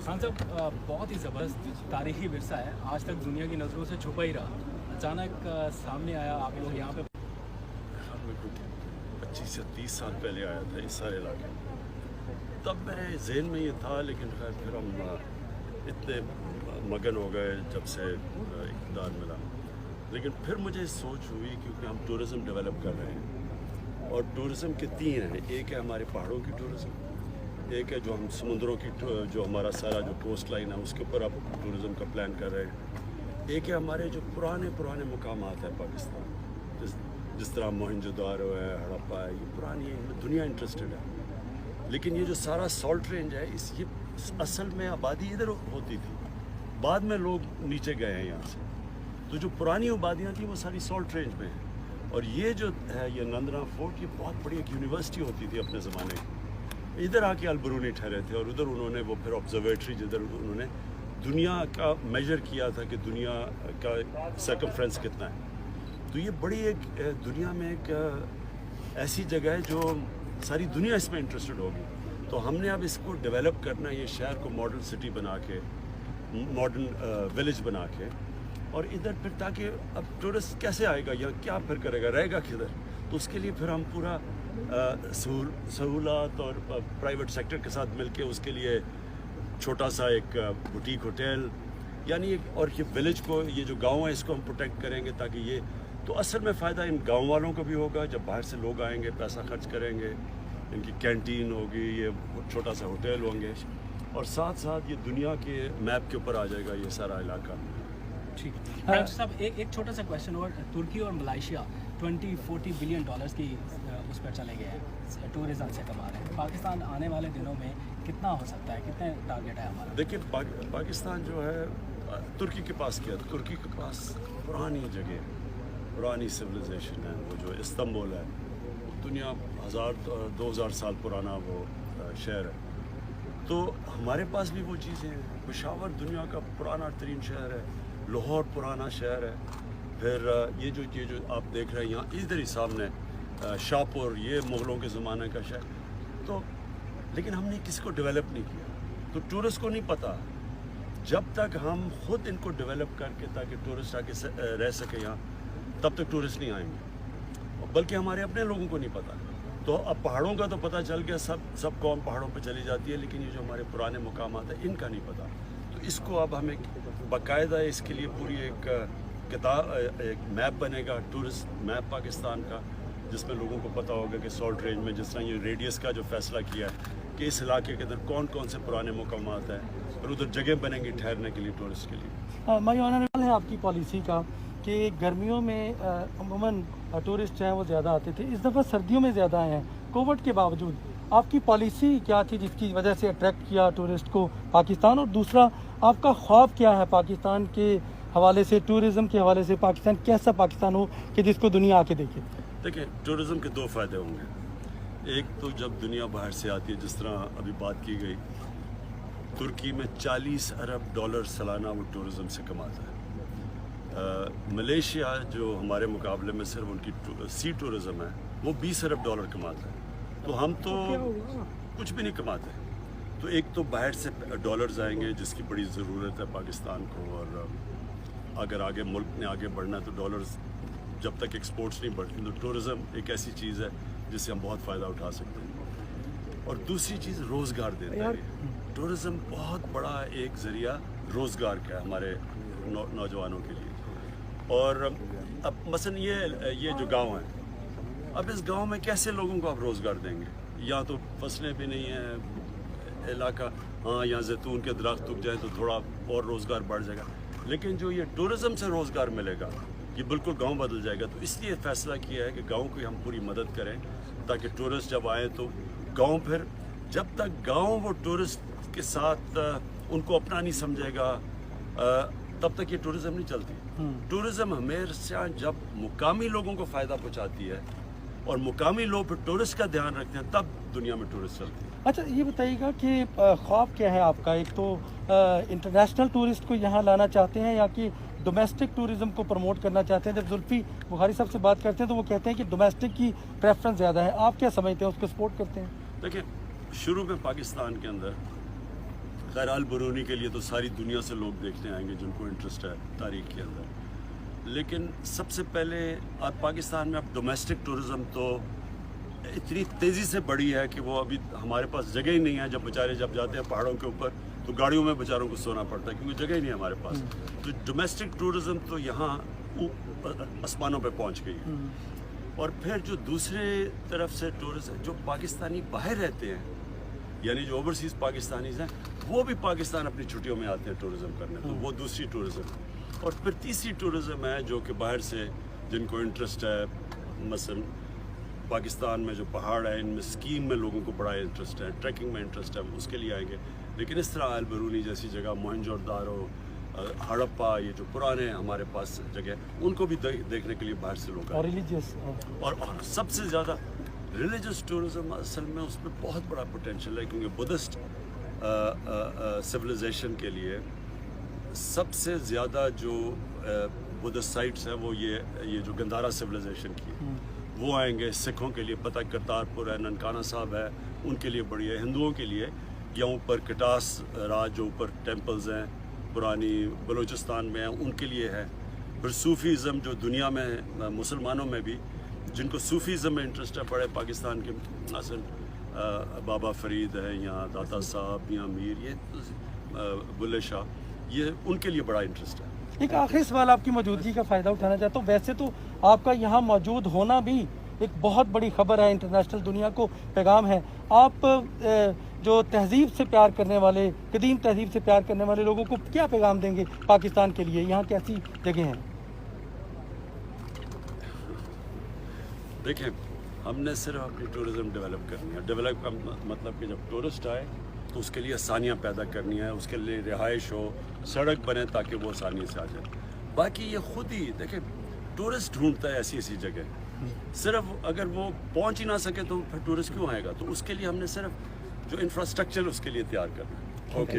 खान साहब, बहुत ही ज़बरदस्त तारीखी विरसा है, आज तक दुनिया की नज़रों से छुपा ही रहा। अचानक सामने आया, आप लोग यहाँ पे 25 से 30 साल पहले आया था इस सारे इलाके में। तब मेरे जहन में ये था, लेकिन खैर फिर हम इतने मगन हो गए जब से इक़्तिदार मिला। लेकिन फिर मुझे सोच हुई, क्योंकि हम टूरिज़म डेवलप कर रहे हैं और टूरिज़म के तीन हैं। एक है हमारे पहाड़ों की टूरिज़म, एक है जो हम समुद्रों की, जो हमारा सारा जो कोस्ट लाइन है उसके ऊपर अब टूरिज़म का प्लान कर रहे हैं। एक है हमारे जो पुराने मुकामात हैं पाकिस्तान, जिस तरह मोहनजोदारो है, हड़प्पा है, ये पुरानी दुनिया इंटरेस्टेड है। लेकिन ये जो सारा सॉल्ट रेंज है, ये असल में आबादी इधर होती थी, बाद में लोग नीचे गए हैं यहाँ से। तो जो पुरानी आबादियाँ थी वो सारी सॉल्ट रेंज में हैं। और ये जो है ये नंदना फोर्ट, ये बहुत बड़ी एक यूनिवर्सिटी होती थी अपने ज़माने की। इधर आके अलबरूनी ठहरे थे और उधर उन्होंने वो फिर ऑब्जर्वेटरी, जिधर उन्होंने दुनिया का मेजर किया था कि दुनिया का सर्कमफ्रेंस कितना है। तो ये बड़ी एक दुनिया में एक ऐसी जगह है जो सारी दुनिया इसमें इंटरेस्टेड होगी। तो हमने अब इसको डेवलप करना, ये शहर को मॉडर्न सिटी बना के, मॉडर्न विलेज बना के, और इधर फिर ताकि अब टूरिस्ट कैसे आएगा, यहाँ क्या फिर करेगा, रहेगा किधर। तो उसके लिए फिर हम पूरा सहूलत और प्राइवेट सेक्टर के साथ मिलके उसके लिए छोटा सा एक बुटीक होटल, यानी और ये विलेज को, ये जो गांव है इसको हम प्रोटेक्ट करेंगे, ताकि ये तो असल में फ़ायदा इन गांव वालों को भी होगा। जब बाहर से लोग आएंगे, पैसा खर्च करेंगे, इनकी कैंटीन होगी, ये छोटा सा होटल होंगे, और साथ साथ ये दुनिया के मैप के ऊपर आ जाएगा ये सारा इलाका। ठीक है साहब, एक छोटा सा क्वेश्चन और, तुर्की और मलेशिया 20-40 बिलियन डॉलर्स की उस पर चले गए हैं, टूरिज़्म से कमा रहे हैं। पाकिस्तान आने वाले दिनों में कितना हो सकता है, कितने टारगेट है हमारा? देखिए, पाकिस्तान जो है तुर्की के पास क्या है, तुर्की के पास पुरानी जगह, पुरानी सिविलाइजेशन है। वो जो इस्तांबुल है, दुनिया 1000-2000 साल पुराना वो शहर है। तो हमारे पास भी वो चीज़ें हैं। पेशावर दुनिया का पुराना तरीन शहर है, लाहौर पुराना शहर है। फिर ये जो आप देख रहे हैं यहाँ इधर ही सामने शाहपुर, ये मुग़लों के ज़माने का शहर। तो लेकिन हमने किसी को डेवलप नहीं किया, तो टूरिस्ट को नहीं पता। जब तक हम खुद इनको डेवलप करके, ताकि टूरिस्ट आके रह सके यहाँ, तब तक टूरिस्ट नहीं आएंगे। बल्कि हमारे अपने लोगों को नहीं पता। तो अब पहाड़ों का तो पता चल गया, सब कौम पहाड़ों पे चली जाती है, लेकिन ये जो हमारे पुराने मुकामात हैं इनका नहीं पता। तो इसको अब हमें बाकायदा इसके लिए पूरी एक किताब, एक मैप बनेगा, टूरिस्ट मैप पाकिस्तान का, जिसमें लोगों को पता होगा कि सॉल्ट रेंज में जिस तरह ये रेडियस का जो फैसला किया है कि इस इलाके के अंदर कौन कौन से पुराने मुकामात हैं, और उधर जगह बनेंगी ठहरने के लिए टूरिस्ट के लिए। मैं ऑनरेबल है आपकी पॉलिसी का कि गर्मियों में अमूमन टूरिस्ट हैं वो ज़्यादा आते थे, इस दफ़ा सर्दियों में ज़्यादा आए हैं कोविड के बावजूद। आपकी पॉलिसी क्या थी जिसकी वजह से अट्रैक्ट किया टूरिस्ट को पाकिस्तान? और दूसरा, आपका ख्वाब क्या है पाकिस्तान के हवाले से, टूरिज़म के हवाले से? पाकिस्तान कैसा पाकिस्तान हो कि जिसको दुनिया आके देखे? देखिए, टूरिज़म के दो फ़ायदे होंगे। एक तो जब दुनिया बाहर से आती है, जिस तरह अभी बात की गई, तुर्की में 40 अरब डॉलर सालाना वो टूरिज़म से कमाता है। मलेशिया जो हमारे मुकाबले में सिर्फ उनकी सी टूरिज़म है, वो 20 अरब डॉलर कमाता है। तो हम तो कुछ भी नहीं कमाते। तो एक तो बाहर से डॉलर्स आएंगे, जिसकी बड़ी ज़रूरत है पाकिस्तान को, और अगर आगे मुल्क ने आगे बढ़ना है तो डॉलर्स, जब तक एक्सपोर्ट्स नहीं बढ़ती, तो टूरिज़म एक ऐसी चीज़ है जिससे हम बहुत फ़ायदा उठा सकते हैं। और दूसरी चीज़ रोज़गार देता है। टूरिज़म बहुत बड़ा एक ज़रिया रोज़गार का है हमारे नौजवानों के लिए। और अब मसलन ये जो गांव है, अब इस गांव में कैसे लोगों को आप रोज़गार देंगे? यहाँ तो फसलें भी नहीं हैं, इलाका, हाँ यहाँ जैतून के दरख्त उग जाए तो थोड़ा और रोज़गार बढ़ जाएगा, लेकिन जो ये टूरिज़म से रोज़गार मिलेगा, ये बिल्कुल गांव बदल जाएगा। तो इसलिए फ़ैसला किया है कि गांव की हम पूरी मदद करें, ताकि टूरिस्ट जब आए तो गांव, फिर जब तक गांव वो टूरिस्ट के साथ उनको अपना नहीं समझेगा, तब तक ये टूरिज़म नहीं चलती। टूरिज़म हमेशा जब मुकामी लोगों को फ़ायदा पहुंचाती है और मुकामी लोग फिर टूरिस्ट का ध्यान रखते हैं, तब दुनिया में टूरिस्ट चलती है। अच्छा, ये बताइएगा कि ख्वाब क्या है आपका? एक तो इंटरनेशनल टूरिस्ट को यहाँ लाना चाहते हैं, या कि डोमेस्टिक टूरिज़म को प्रमोट करना चाहते हैं? जब जुल्फी बुखारी साहब से बात करते हैं तो वो कहते हैं कि डोमेस्टिक की प्रेफरेंस ज़्यादा है। आप क्या समझते हैं, उसको सपोर्ट करते हैं? देखिए, शुरू में पाकिस्तान के अंदर خیر البرونی کے لیے تو ساری دنیا سے لوگ دیکھنے آئیں گے جن کو انٹرسٹ ہے تاریخ کے اندر، لیکن سب سے پہلے اب پاکستان میں اب ڈومیسٹک ٹورزم تو اتنی تیزی سے بڑھی ہے کہ وہ ابھی ہمارے پاس جگہ ہی نہیں ہے. جب بیچارے جب جاتے ہیں پہاڑوں کے اوپر تو گاڑیوں میں بیچاروں کو سونا پڑتا ہے کیونکہ جگہ ہی نہیں ہے ہمارے پاس. تو ڈومیسٹک ٹورزم تو یہاں آسمانوں پہ پہنچ گئی. اور پھر جو دوسرے طرف سے ٹورسٹ جو پاکستانی باہر رہتے ہیں، یعنی جو اوورسیز پاکستانیز ہیں، وہ بھی پاکستان اپنی چھٹیوں میں آتے ہیں ٹورزم کرنے، تو وہ دوسری ٹورزم. اور پھر تیسری ٹورزم ہے جو کہ باہر سے جن کو انٹرسٹ ہے، مثلا پاکستان میں جو پہاڑ ہے ان میں اسکیم میں لوگوں کو بڑا انٹرسٹ ہے، ٹریکنگ میں انٹرسٹ ہے، اس کے لیے آئیں گے. لیکن اس طرح البرونی جیسی جگہ، موہنجو دارو، ہڑپا، یہ جو پرانے ہمارے پاس جگہ، ان کو بھی دیکھنے کے لیے باہر سے لوگ اور آئے. ریلیجیس اور سب سے زیادہ ریلیجس ٹورزم اصل میں اس میں بہت بڑا پوٹینشیل ہے، کیونکہ بدھسٹ سویلائزیشن کے لیے سب سے زیادہ جو بدھسٹ سائٹس ہیں وہ یہ جو گندھارا سویلائزیشن کی ہے، وہ آئیں گے. سکھوں کے لیے پتہ کرتارپور ہے، ننکانہ صاحب ہے، ان کے لیے بڑی ہے. ہندوؤں کے لیے یا اوپر کٹاس راج جو اوپر ٹیمپلز ہیں پرانی بلوچستان میں ہیں، ان کے لیے ہے. پھر صوفیزم جو دنیا میں مسلمانوں میں بھی جن کو صوفیزم میں انٹرسٹ ہے، بڑے پاکستان کے اصل بابا فرید ہے یا داتا صاحب یا میر، یہ بلے شاہ، یہ ان کے لیے بڑا انٹرسٹ ہے. ایک آخری سوال آپ کی موجودگی کا فائدہ اٹھانا چاہتا ہوں. ویسے تو آپ کا یہاں موجود ہونا بھی ایک بہت بڑی خبر ہے، انٹرنیشنل دنیا کو پیغام ہے. آپ جو تہذیب سے پیار کرنے والے، قدیم تہذیب سے پیار کرنے والے لوگوں کو کیا پیغام دیں گے پاکستان کے لیے؟ یہاں کیسی جگہ ہیں؟ دیکھیں، ہم نے صرف اپنی ٹورزم ڈیولپ کرنی ہے. ڈیولپ کا مطلب کہ جب ٹورسٹ آئے تو اس کے لیے آسانیاں پیدا کرنی ہے، اس کے لیے رہائش ہو، سڑک بنے تاکہ وہ آسانی سے آ جائے. باقی یہ خود ہی دیکھیں ٹورسٹ ڈھونڈتا ہے ایسی ایسی جگہ. صرف اگر وہ پہنچ ہی نہ سکے تو پھر ٹورسٹ کیوں آئے گا؟ تو اس کے لیے ہم نے صرف جو انفراسٹرکچر اس کے لیے تیار کرنا ہے. اوکے.